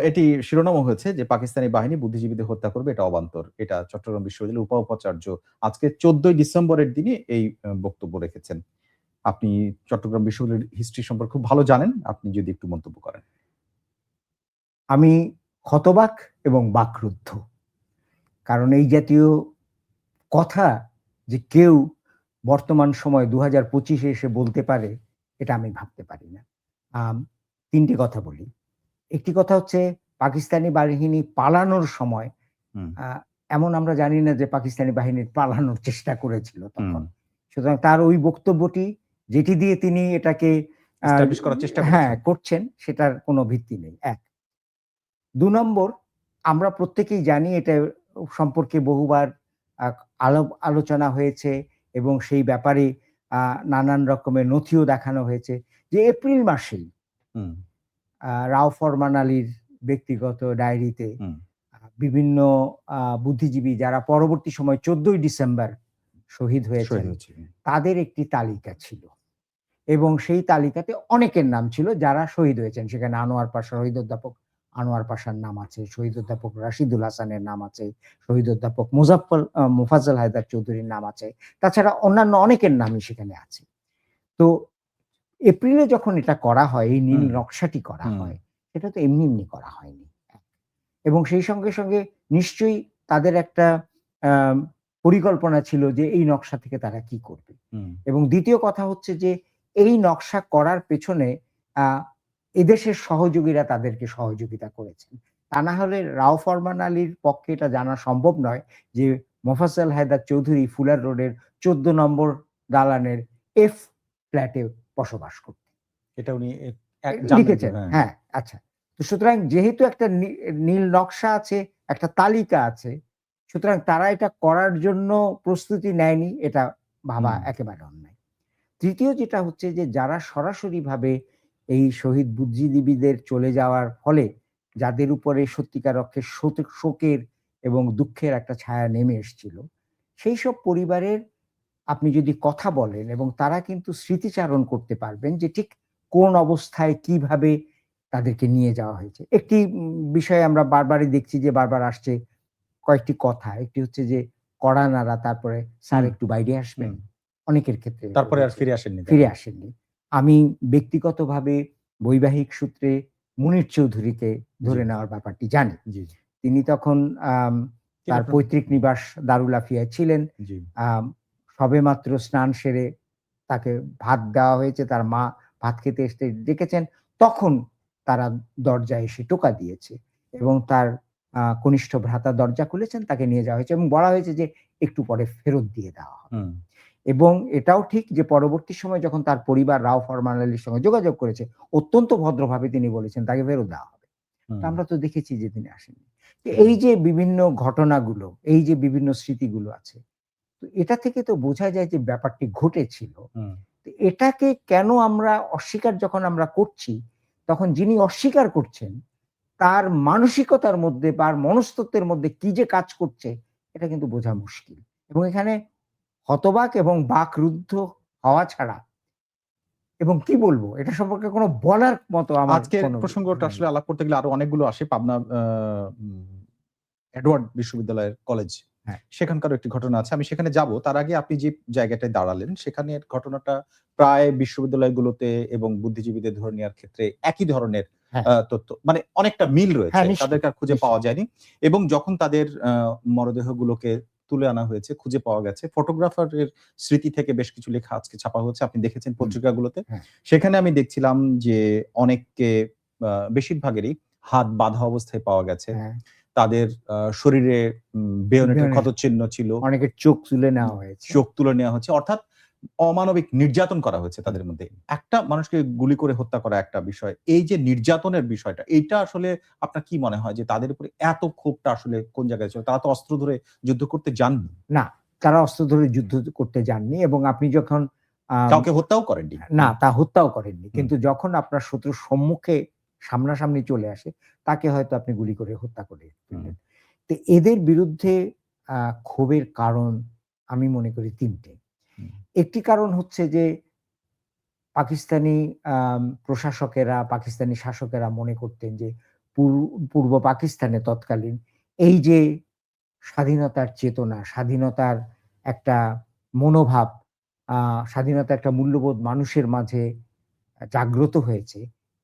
এটি শিরোনামও হয়েছে যে পাকিস্তানি বাহিনী বুদ্ধিজীবীদের হত্যা করবে এটা অবান্তর। এটা চট্টগ্রাম বিশ্ববিদ্যালয়ের উপাচার্য আজকে ১৪ই ডিসেম্বরের দিনে এই বক্তব্য রেখেছেন। আপনি চট্টগ্রাম বিশ্ববিদ্যালয়ের হিস্ট্রি সম্পর্কে খুব ভালো জানেন। আপনি যদি একটু মন্তব্য করেন। আমি হতবাক এবং বাকরুদ্ধ। কারণ এই জাতীয় কথা যে কেউ বর্তমান সময় ২০২৫ এ এসে বলতে পারে, এটা আমি ভাবতে পারি না। আম ৩ টি কথা বলি। একটি কথা হচ্ছে পাকিস্তানি বাহিনী পালানোর সময় হুম, আ এমন আমরা জানি না যে পাকিস্তানি বাহিনী পালানোর চেষ্টা করেছিল হুম। তখন। সুতরাং তার ওই বক্তব্যটি যেটি দিয়ে তিনি এটাকে আ এস্টাবলিশ করার চেষ্টা হ্যাঁ, করেছেন। করছেন সেটার কোনো ভিত্তি নেই ১। ২ নম্বর আমরা প্রত্যেকেই জানি এটা সম্পর্কে বহুবার আ আলোচনা হয়েছে এবং সেই ব্যাপারে আ নানান রকমের নথিও দেখানো হয়েছে যে এপ্রিল মাসেই হুম, রাও ফরমান আলীর ব্যক্তিগত ডায়েরিতে হুম। বিভিন্ন বুদ্ধিজীবী যারা পরবর্তী সময় ১৪ই ডিসেম্বর শহীদ শহীদ হয়েছেন, হয়েছিলেন। তাদের একটি তালিকা ছিল। এবং সেই তালিকাতে অনেকের নাম ছিল যারা শহীদ হয়েছেন। সেখানে আনোয়ার পাশা, শহীদ অধ্যাপক আনোয়ার পাশার নাম আছে, শহীদ অধ্যাপক রাশিদুল হাসানের নাম আছে, শহীদ অধ্যাপক মোফাজ্জল হায়দার চৌধুরীর নাম আছে। তাছাড়া অন্যান্য অনেকের নামই সেখানে আছে। তো এপ্রিলে যখন এটা করা হয়, এই নীল নকশাটি করা হয়, সেটা তো এমনি এমনি করা হয়নি। এবং সেই সঙ্গে সঙ্গে নিশ্চয়ই তাদের একটা পরিকল্পনা ছিল যে এই নকশা থেকে তারা কি করবে। এবং দ্বিতীয় কথা হচ্ছে যে এই নকশা করার পেছনে এদেশের সহযোগীরা তাদেরকে সহযোগিতা করেছেন। তা না হলে রাও ফরমান আলীর পক্ষে এটা জানা সম্ভব নয় যে মোফাজ্জল হায়দার চৌধুরী ফুলার রোডের 14 নম্বর দালানের এফ ফ্ল্যাটে বসবাস করতেন। এটা উনি লিখেছেন। হ্যাঁ, আচ্ছা। তো সুতরাং যেহেতু একটা নীল নকশা আছে, একটা তালিকা আছে, সুতরাং তারা এটা করার জন্য প্রস্তুতি নেয়নি, এটা ভাবা একেবারে অন্যায়। তৃতীয় যেটা হচ্ছে যে যারা সরাসরিভাবে এই শহীদ বুদ্ধিজীবীদের চলে যাওয়ার ফলে যাদের উপরে সত্যিকার অর্থে শোকের এবং দুঃখের একটা ছায়া নেমে এসেছিল, সেই সব পরিবারের আপনি যদি কথা বলেন এবং তারা কিন্তু স্মৃতিচারণ করতে পারবেন যে ঠিক কোন অবস্থায় কিভাবে তাদেরকে নিয়ে যাওয়া হয়েছে। একটি বিষয় আমরা বারবারই দেখছি যে বারবার আসছে কয়েকটি কথা। একটি হচ্ছে যে কড়া নাড়া, তারপরে স্যার একটু বাইরে আসবেন। অনেকের ক্ষেত্রে তারপরে আর ফিরে আসেননি। আমি ব্যক্তিগতভাবে বৈবাহিক সূত্রে মুনির চৌধুরীকে ধরে নেওয়ার ব্যাপারটি জানি। তিনি তখন তার পৈতৃক নিবাস দারুল আফিয়ায় ছিলেন। সবেমাত্র স্নান সেরে তাকে ভাত দেওয়া হয়েছে, তার মা ভাত খেতে এসে ডেকেছেন, তখন তারা দরজায় এসে টোকা দিয়েছে এবং তার কনিষ্ঠ ভ্রাতা দরজা খুলেছেন, তাকে নিয়ে যাওয়া হয়েছে এবং বলা হয়েছে যে একটু পরে ফেরত দিয়ে দেওয়া হবে। এবং এটাও ঠিক যে পরবর্তী সময় যখন তার পরিবার রাও ফরমান আলীর সঙ্গে যোগাযোগ করেছে, অত্যন্ত ভদ্রভাবে তিনি বলেছেন তাকে ফেরত দেওয়া হবে। আমরা তো দেখেছি যে তিনি আসেননি। এই যে বিভিন্ন ঘটনাগুলো, এই যে বিভিন্ন স্মৃতিগুলো আছে, তো এটা থেকে তো বোঝা যায় যে ব্যাপারটি ঘটেছিল। এটাকে কেন আমরা অস্বীকার যখন আমরা করছি, তখন যিনি অস্বীকার করছেন তার মানসিকতার মধ্যে বা মনস্তত্ত্বের মধ্যে কি যে কাজ করছে, এটা কিন্তু বোঝা মুশকিল। এবং এখানে হতবাক এবং বাকরুদ্ধ হওয়া ছাড়া এবং কি বলবো এটা সম্পর্কে কোনো বলার মতো আমার আজকের প্রসঙ্গটা আসলে আলাপ করতে গেলে আরো অনেকগুলো আসে। পাবনা এডওয়ার্ড বিশ্ববিদ্যালয়ের কলেজ, সেখানকারও একটি ঘটনা আছে, আমি সেখানে যাব। তার আগে আপনি যে জায়গাটায় দাঁড়ালেন সেখানের ঘটনাটা প্রায় বিশ্ববিদ্যালয়গুলোতে এবং বুদ্ধিজীবীদের ধরে নেওয়ার ক্ষেত্রে একই ধরনের তথ্য, মানে অনেকটা মিল রয়েছে, তাদেরকে আর খুঁজে পাওয়া যায়নি। এবং যখন তাদের মরদেহগুলোকে তুলে আনা হয়েছে, খুঁজে পাওয়া গেছে, ফটোগ্রাফারের স্মৃতি থেকে বেশ কিছু লেখা আজকে ছাপা হচ্ছে, আপনি দেখেছেন পত্রিকাগুলোতে। সেখানে আমি দেখছিলাম যে অনেককে, বেশিরভাগেরই হাত বাঁধা অবস্থায় পাওয়া গেছে, তাদের শরীরে বেয়োনেটের ক্ষতচিহ্ন ছিল, অনেকের চোখ তুলে নেওয়া হয়েছে, অর্থাৎ অমানবিক নির্যাতন করা হয়েছে তাদের মধ্যে। একটা মানুষকে গুলি করে হত্যা করা একটা বিষয়, এই যে নির্যাতনের বিষয়টা, এইটা আসলে আপনার কি মনে হয় যে তাদের উপরে এত ক্ষোভটা আসলে কোন জায়গায় ছিল? তারা তো অস্ত্র ধরে যুদ্ধ করতে যাননি। না, তারা অস্ত্র ধরে যুদ্ধ করতে যাননি এবং আপনি যখন কাউকে হত্যাও করেননি। না, তা হত্যাও করেননি, কিন্তু যখন আপনার শত্রুর সম্মুখে সামনাসামনি চলে আসে, তাকে হয়তো আপনি গুলি করে হত্যা করে ফেললেন। তো এদের বিরুদ্ধে ক্ষোভের কারণ আমি মনে করি তিনটে। একটি কারণ হচ্ছে যে পাকিস্তানি প্রশাসকেরা, পাকিস্তানি শাসকেরা মনে করতেন যে পূর্ব পাকিস্তানে তৎকালীন এই যে স্বাধীনতার চেতনা, স্বাধীনতার একটা মনোভাব, স্বাধীনতা একটা মূল্যবোধ মানুষের মাঝে জাগ্রত হয়েছে,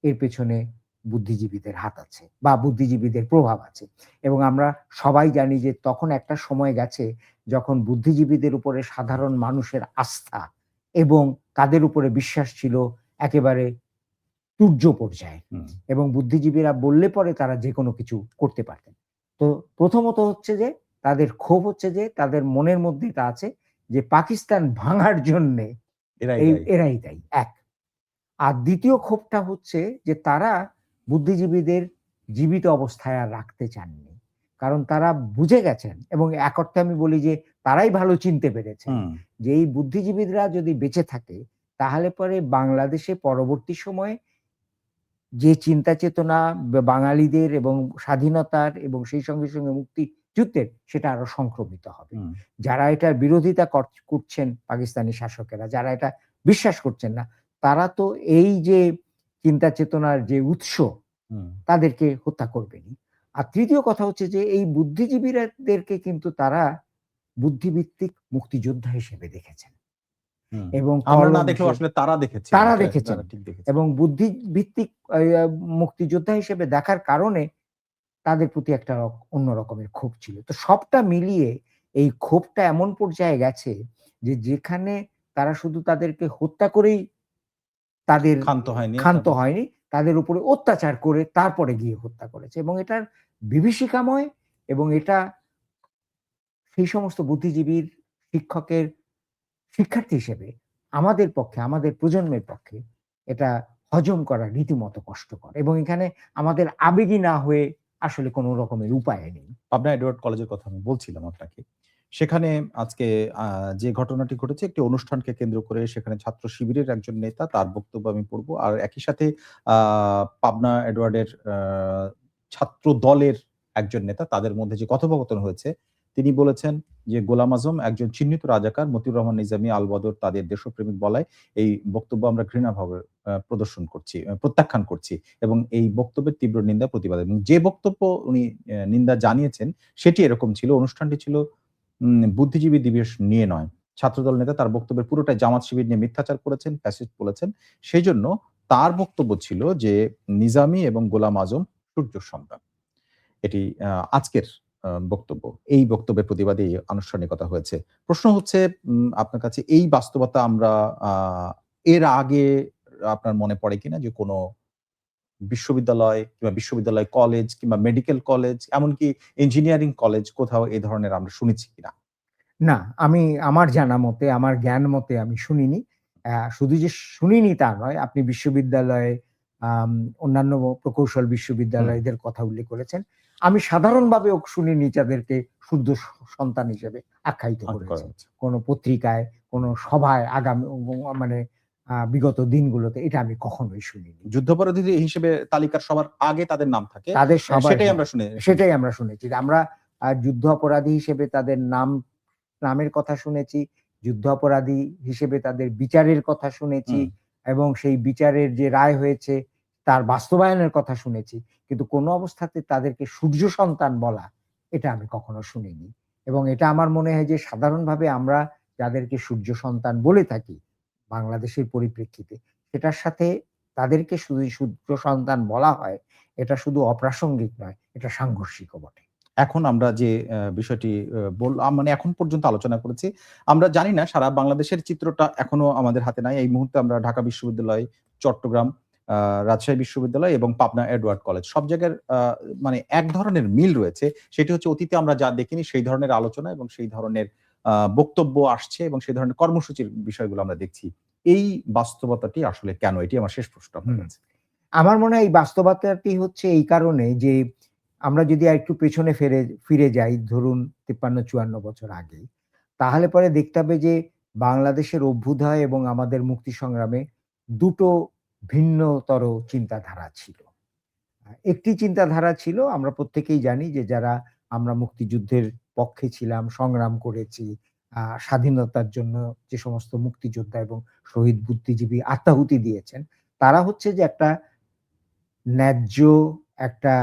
এর পেছনে বুদ্ধিজীবীদের হাত আছে বা বুদ্ধিজীবীদের প্রভাব আছে। এবং আমরা সবাই জানি যে তখন একটা সময় গেছে যখন বুদ্ধিজীবীদের উপরে সাধারণ মানুষের আস্থা এবং তাদের উপরে বিশ্বাস ছিল একেবারে তুর্য পর্যায়ে, এবং বুদ্ধিজীবীরা বললে পরে তারা যে কোনো কিছু করতে পারতেন। তো প্রথমত হচ্ছে যে তাদের ক্ষোভ হচ্ছে যে তাদের মনের মধ্যে এটা আছে যে পাকিস্তান ভাঙার জন্যে এরাই দায়ী, এক। আর দ্বিতীয় ক্ষোভটা হচ্ছে যে তারা বুদ্ধিজীবীদের জীবিত অবস্থায় আর রাখতে চাননি, কারণ তারা বুঝে গেছেন এবং এক অর্থে আমি বলি যে তারাই ভালো চিনতে পেরেছেন যে এই বুদ্ধিজীবীরা যদি বেঁচে থাকে তাহলে পরে বাংলাদেশে পরবর্তী সময়ে যে চিন্তা চেতনা বাঙালিদের এবং স্বাধীনতার এবং সেই সঙ্গে সঙ্গে মুক্তি যুদ্ধের, সেটা আরো সংক্রমিত হবে। যারা এটার বিরোধিতা করছেন পাকিস্তানি শাসকেরা, যারা এটা বিশ্বাস করছেন না, তারা তো এই যে চিন্তা চেতনার যে উৎস, হুম, তাদেরকে হত্যা করবেনই। আর তৃতীয় কথা হচ্ছে যে এই বুদ্ধিজীবীদেরকে কিন্তু তারা বুদ্ধিভিত্তিক মুক্তিযোদ্ধা হিসেবে দেখেছেন হুম। এবং আমরা না কলম দেখলেও আসলে তারা দেখেছেন। তারা এটা দেখেছেন তারা ঠিক দেখেছেন। এবং বুদ্ধিভিত্তিক মুক্তিযোদ্ধা হিসেবে দেখার কারণে তাদের প্রতি একটা অন্য রকমের ক্ষোভ ছিল। তো সবটা মিলিয়ে এই ক্ষোভটা এমন পর্যায়ে গেছে যে যেখানে তারা শুধু তাদেরকে হত্যা করেই তাদের ক্ষান্ত হয়নি ক্ষান্ত তারপর? হয়নি। তাদের উপরে অত্যাচার করে তারপরে গিয়ে হত্যা করেছে এবং এটার বিভীষিকাময় এবং এটা সেই সমস্ত বুদ্ধিজীবীর, শিক্ষকের, শিক্ষার্থী হিসেবে আমাদের পক্ষে, আমাদের প্রজন্মের পক্ষে এটা হজম করা রীতিমতো কষ্টকর এবং এখানে আমাদের আবেগী না হয়ে আসলে কোন রকমের উপায় নেই। পাবনা এডওয়ার্ড কলেজের কথা আমি বলছিলাম আপনাকে। সেখানে আজকে আ যে ঘটনাটি ঘটেছে একটি অনুষ্ঠানকে কেন্দ্র করে সেখানে ছাত্র শিবিরের একজন নেতা তার বক্তব্য আমি পড়ব। আর একই সাথে আ পাবনা এডওয়ার্ডের ছাত্র দলের একজন নেতা তাদের মধ্যে যে কথোপকথন হয়েছে তিনি বলেছেন যে গোলাম আজম একজন চিহ্নিত রাজাকার, মতিউর রহমান নিজামী, আল বদর তাদের দেশপ্রেমিক বলায় এই বক্তব্য আমরা ঘৃণাভাবে প্রদর্শন করছি, প্রত্যাখ্যান করছি এবং এই বক্তব্যের তীব্র নিন্দা প্রতিবাদ এবং যে বক্তব্য উনি নিন্দা জানিয়েছেন সেটি এরকম ছিল। অনুষ্ঠানটি ছিল বুদ্ধিজীবী দিবস নিয়ে নয়। ছাত্রদল নেতা তার বক্তব্যের পুরোটাই জামাত শিবির নিয়ে মিথ্যাচার করেছেন, ফ্যাসিস্ট বলেছেন। সেজন্য তার বক্তব্য ছিল যে নিজামী এবং গোলাম আজম সূর্যের সন্তান। এটি আজকের বক্তব্য। এই বক্তব্যের প্রতিবাদে এই আনুষ্ঠানিকতা হয়েছে। প্রশ্ন হচ্ছে আপনার কাছে এই বাস্তবতা আমরা আ এর আগে আপনার মনে পড়ে কিনা যে কোন বিশ্ববিদ্যালয় কিংবা বিশ্ববিদ্যালয় কলেজ কিংবা মেডিকেল কলেজ এমনকি ইঞ্জিনিয়ারিং কলেজ কোথাও এ ধরনের আমরা শুনেছি কিনা? না, আমি আমার জানা মতে, আমার জ্ঞান মতে আমি শুনিনি। শুধু যে শুনিনি তা নয়। আপনি বিশ্ববিদ্যালয়ে আম অন্যান্য প্রকৌশল হুম, বিশ্ববিদ্যালয় এদের কথা উল্লেখ করেছেন। আমি সাধারণভাবেও শুনিনি যাদেরকে শুদ্ধ সন্তান হিসেবে আখ্যায়িত করা করেছে। হচ্ছে। কোন পত্রিকায়, কোন সভায় আগামী মানে বিগত দিনগুলোতে এটা আমি কখনোই শুনিনি। যুদ্ধাপরাধী হিসেবে তালিকার সবার আগে তাদের নাম থাকে। তাদের সবার সেটাই হ্যাঁ, আমরা শুনেছি। সেটাই আমরা শুনেছি। যে আমরা যুদ্ধ অপরাধী হিসেবে তাদের নামের কথা শুনেছি, যুদ্ধাপরাধী হিসেবে তাদের বিচারের কথা শুনেছি হুম, এবং সেই বিচারের যে রায় হয়েছে তার বাস্তবায়নের কথা শুনেছি। কিন্তু কোনো অবস্থাতে তাদেরকে সূর্য সন্তান বলা, এটা আমি কখনো শুনিনি। এবং এটা আমার মনে হয় যে সাধারণভাবে আমরা যাদেরকে সূর্য সন্তান বলে থাকি বাংলাদেশের পরিপ্রেক্ষিতে, সেটার সাথে তাদেরকে শুধু সূর্য সন্তান বলা হয়, এটা শুধু অপ্রাসঙ্গিক নয়, এটা সাংঘর্ষিকও বটে। এখন আমরা যে বিষয়টি মানে এখন পর্যন্ত আলোচনা করেছি। আমরা জানি না সারা বাংলাদেশের চিত্রটা এখনো আমাদের হাতে নাই। এই মুহূর্তে আমরা ঢাকা বিশ্ববিদ্যালয়, চট্টগ্রাম, আ রাজশাহী বিশ্ববিদ্যালয় এবং পাবনা এডওয়ার্ড কলেজ। সব জায়গার মানে এক ধরনের মিল রয়েছে। সেটি হচ্ছে অতীতে আমরা যা দেখিনি সেই ধরনের আলোচনা এবং সেই ধরনের বক্তব্য আসছে এবং সেই ধরনের কর্মসূচির বিষয়গুলো আমরা দেখছি। এই বাস্তবতাটি আসলে কেন? এটি আমার শেষ প্রশ্ন আপনার হুম। কাছে। আমার মনে হয় এই বাস্তবতাটি হচ্ছে এই কারণে যে আমরা যদি আরেকটু পেছনে ফিরে যাই ধরুন ৫৩-৫৪ বছর আগে, তাহলে পরে দেখতে হবে যে বাংলাদেশের অভ্যুদয় এবং আমাদের মুক্তি সংগ্রামে দুটো ভিন্নতর চিন্তাধারা ছিল। একটি চিন্তাধারা ছিল আমরা প্রত্যেকেই জানি যে যারা আমরা মুক্তিযুদ্ধের পক্ষে ছিলাম, সংগ্রাম করেছি, স্বাধীনতার জন্য যে সমস্ত মুক্তিযোদ্ধা এবং শহীদ বুদ্ধিজীবী আত্মাহুতি দিয়েছেন, তারা হচ্ছে যে একটা ন্যায্য একটা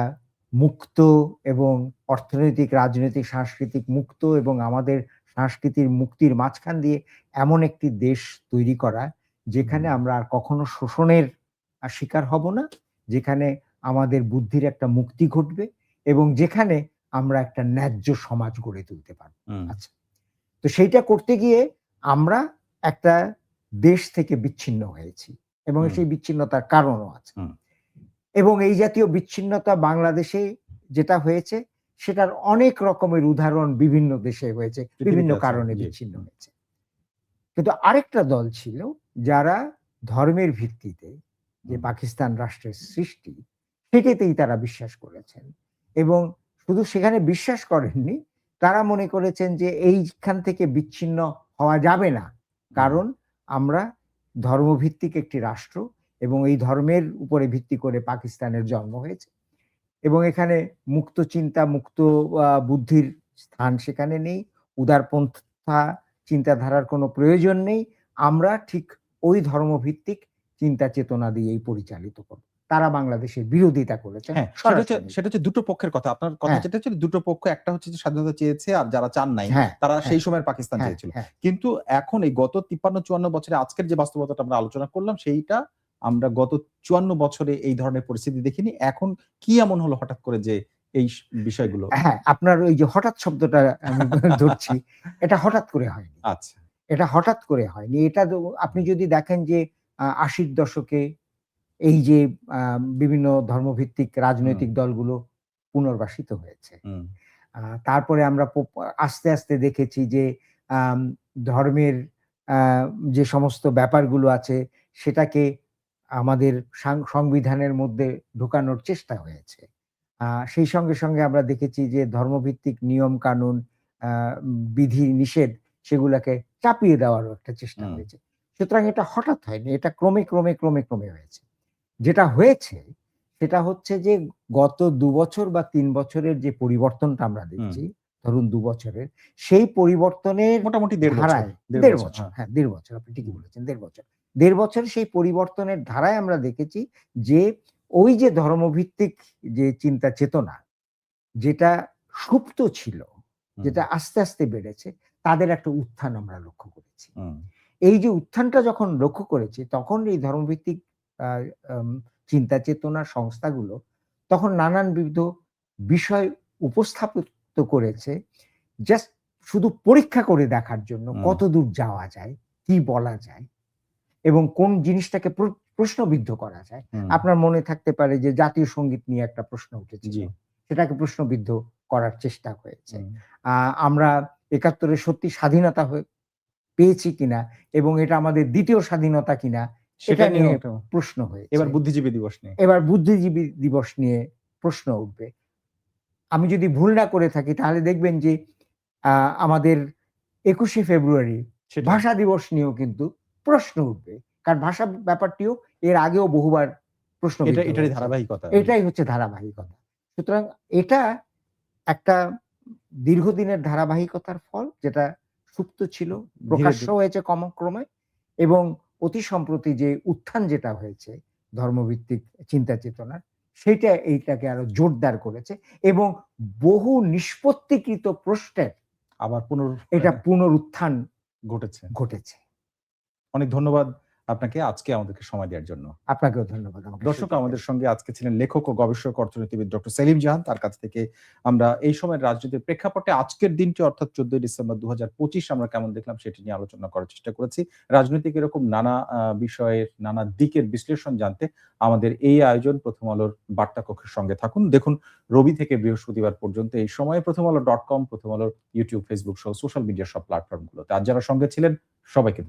মুক্ত এবং অর্থনৈতিক, রাজনৈতিক, সাংস্কৃতিক মুক্ত এবং আমাদের সংস্কৃতির মুক্তির মাঝখান দিয়ে এমন একটি দেশ তৈরি করা, যেখানে হুম, আমরা আর কখনো শোষণের শিকার হব না, যেখানে আমাদের বুদ্ধির একটা মুক্তি ঘটবে এবং যেখানে আমরা একটা ন্যায্য সমাজ গড়ে তুলতে পারব। হুম, আচ্ছা। তো সেইটা করতে গিয়ে আমরা একটা দেশ থেকে বিচ্ছিন্ন হয়েছি এবং হুম, সেই বিচ্ছিন্নতার কারণও আছে। হুম। এবং এই জাতীয় বিচ্ছিন্নতা বাংলাদেশে যেটা হয়েছে, সেটার অনেক রকমের উদাহরণ বিভিন্ন দেশে হয়েছে। বিভিন্ন পৃথিবীতে আছে। কারণে জি। বিচ্ছিন্ন হুম, হয়েছে। কিন্তু আরেকটা দল ছিল যারা ধর্মের ভিত্তিতে যে হুম, পাকিস্তান রাষ্ট্রের সৃষ্টি, সেটাতেই তারা বিশ্বাস করেছেন। এবং শুধু সেখানে বিশ্বাস করেননি, তারা মনে করেছেন যে এইখান থেকে বিচ্ছিন্ন হওয়া যাবে না। হুম, কারণ আমরা ধর্মভিত্তিক একটি রাষ্ট্র এবং এই ধর্মের উপরে ভিত্তি করে পাকিস্তানের জন্ম হয়েছে। এবং এখানে মুক্ত চিন্তা, মুক্ত বুদ্ধির স্থান সেখানে নেই। উদারপন্থা চিন্তাধারার কোনো প্রয়োজন নেই। আমরা ঠিক ওই ধর্মভিত্তিক চিন্তা চেতনা দিয়েই পরিচালিত করব। তারা বাংলাদেশের বিরোধিতা করেছেন হ্যাঁ, সেটা হচ্ছে সরাসরি। দুটো পক্ষের কথা। আপনার কথা হ্যাঁ। যেটা ছিল দুটো পক্ষ, একটা হচ্ছে যে স্বাধীনতা চেয়েছে আর যারা চান নাই হ্যাঁ, তারা হ্যাঁ, সেই সময়ের পাকিস্তান হ্যাঁ, চেয়েছিল। হ্যাঁ। কিন্তু এখন এই গত ৫৩-৫৪ বছরে আজকের যে বাস্তবতাটা আমরা আলোচনা করলাম সেইটা আমরা গত ৫৪ বছরে এই ধরনের পরিস্থিতি দেখিনি। এখন কি এমন হলো হঠাৎ করে যে এই বিষয়গুলো হ্যাঁ, আপনার ওই যে হঠাৎ শব্দটা আমি ধরছি, এটা হঠাৎ করে হয়নি। আচ্ছা। এটা হঠাৎ করে হয়নি। এটা আপনি যদি দেখেন যে ৮০ র দশকে এই যে আ বিভিন্ন ধর্মভিত্তিক রাজনৈতিক হুম, দলগুলো পুনর্বাসিত হয়েছে। হুম, তারপরে আমরা আস্তে, আস্তে দেখেছি যে আম ধর্মের আ যে সমস্ত ব্যাপারগুলো আছে সেটাকে আমাদের সংবিধানের মধ্যে ঢোকানোর চেষ্টা হয়েছে। সেই সঙ্গে, সঙ্গে আমরা দেখেছি যে ধর্মভিত্তিক নিয়ম কানুন, আ বিধি নিষেধ সেগুলাকে চাপিয়ে দেওয়ারও একটা চেষ্টা হুম, হয়েছে। সুতরাং এটা হঠাৎ হয়নি। এটা ক্রমে হয়েছে। যেটা হয়েছে সেটা হচ্ছে যে গত ২ বছর বা ৩ বছরের যে পরিবর্তনটা আমরা হুম। দেখছি, ধরুন ২ বছরের, সেই পরিবর্তনের মোটামুটি ১.৫ বছর। ধারায় ১.৫ ১.৫ বছর, বছর, হ্যাঁ। হ্যাঁ ১.৫ বছর আপনি ঠিকই হুম, বলেছেন ১.৫ বছর। ১.৫ বছর সেই পরিবর্তনের ধারায় আমরা দেখেছি যে ওই যে ধর্মভিত্তিক যে চিন্তা চেতনা যেটা সুপ্ত ছিল, হুম, যেটা আস্তে, আস্তে বেড়েছে, তাদের একটা উত্থান আমরা লক্ষ্য করেছি। হুম, এই যে উত্থানটা যখন লক্ষ্য করেছি, তখন এই ধর্মভিত্তিক আ আম চিন্তা চেতনার সংস্থাগুলো তখন নানানবিধ বিষয় উপস্থাপিত করেছে। জাস্ট শুধু পরীক্ষা করে দেখার জন্য হুম, কতদূর যাওয়া যায়, কি বলা যায় এবং কোন জিনিসটাকে প্রশ্নবিদ্ধ করা যায়। হুম, আপনার মনে থাকতে পারে যে জাতীয় সংগীত নিয়ে একটা প্রশ্ন উঠেছিল। জি, সেটাকে প্রশ্নবিদ্ধ করার চেষ্টা হয়েছে। হুম। আ আমরা ৭১ এ সত্যি স্বাধীনতা পেয়েছি কিনা এবং এটা আমাদের ২য় স্বাধীনতা কিনা সেটা এটা নিয়েও নিয়ে একটা প্রশ্ন হয়েছে। এবার বুদ্ধিজীবী দিবস নিয়ে। এবার বুদ্ধিজীবী দিবস নিয়ে প্রশ্ন উঠবে। আমি যদি ভুল না করে থাকি তাহলে দেখবেন যে আ আমাদের ২১শে ফেব্রুয়ারি সেটাই। ভাষা দিবস নিয়েও কিন্তু প্রশ্ন উঠবে। কারণ ভাষা ব্যাপারটিও এর আগেও বহুবার প্রশ্নবিদ্ধ এটারই হয়েছে। ধারাবাহিকতা। এটাই হচ্ছে ধারাবাহিকতা। সুতরাং এটা একটা দীর্ঘদিনের ধারাবাহিকতার ফল যেটা সুপ্ত ছিল, ধীরে, প্রকাশ্য ধীরে হয়েছে ক্রমে এবং অতি সম্প্রতি যে উত্থান যেটা হয়েছে ধর্মভিত্তিক চিন্তা চেতনার, সেইটা এইটাকে আরো জোরদার করেছে এবং বহু নিষ্পত্তিকৃত প্রশ্নের আবার এটা পুনরুত্থান ঘটেছে। ঘটেছে। অনেক ধন্যবাদ আপনাকে আজকে আমাদেরকে সময় দেওয়ার জন্য। আপনাকেও ধন্যবাদ আমাকে দর্শক, সুযোগ আমাদের দেওয়ার সঙ্গে আজকে ছিলেন লেখক ও গবেষক অর্থনীতিবিদ ডক্টর সেলিম জাহান। তার কাছ থেকে আমরা এই সময়ের রাজনীতির প্রেক্ষাপটে আজকের দিনটি অর্থাৎ ১৪ই ডিসেম্বর ২০২৫ আমরা কেমন দেখলাম সেটি নিয়ে আলোচনা করার চেষ্টা করেছি। রাজনৈতিক এরকম নানা বিষয়ের নানা দিকের বিশ্লেষণ জানতে আমাদের এই আয়োজন প্রথম আলোর বার্তা কক্ষের সঙ্গে থাকুন। দেখুন রবি থেকে বৃহস্পতিবার পর্যন্ত এই সময়ে প্রথম আলো .কম, প্রথম আলোর YouTube, Facebook সহ সোশ্যাল মিডিয়া সব প্ল্যাটফর্ম গুলোতে। আর যারা সঙ্গে ছিলেন সবাইকে